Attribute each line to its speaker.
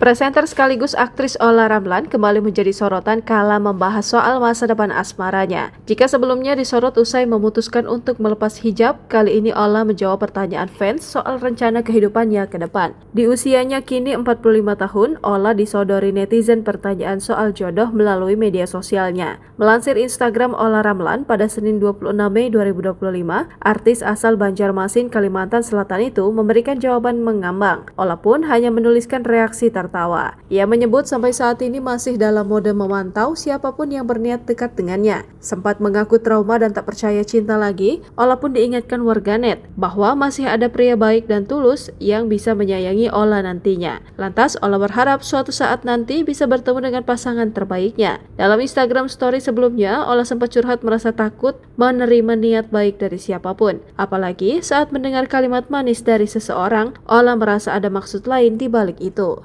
Speaker 1: Presenter sekaligus aktris Olla Ramlan kembali menjadi sorotan kala membahas soal masa depan asmaranya. Jika sebelumnya disorot usai memutuskan untuk melepas hijab, kali ini Olla menjawab pertanyaan fans soal rencana kehidupannya ke depan. Di usianya kini 45 tahun, Olla disodori netizen pertanyaan soal jodoh melalui media sosialnya. Melansir Instagram Olla Ramlan pada Senin 26 Mei 2025, artis asal Banjarmasin, Kalimantan Selatan itu memberikan jawaban mengambang. Olla pun hanya menuliskan reaksi tertawa. Ia menyebut sampai saat ini masih dalam mode memantau siapapun yang berniat dekat dengannya. Sempat mengaku trauma dan tak percaya cinta lagi, Olla pun diingatkan warganet bahwa masih ada pria baik dan tulus yang bisa menyayangi Olla nantinya. Lantas Olla berharap suatu saat nanti bisa bertemu dengan pasangan terbaiknya. Dalam Instagram story sebelumnya, Olla sempat curhat merasa takut menerima niat baik dari siapapun. Apalagi saat mendengar kalimat manis dari seseorang, Olla merasa ada maksud lain di balik itu.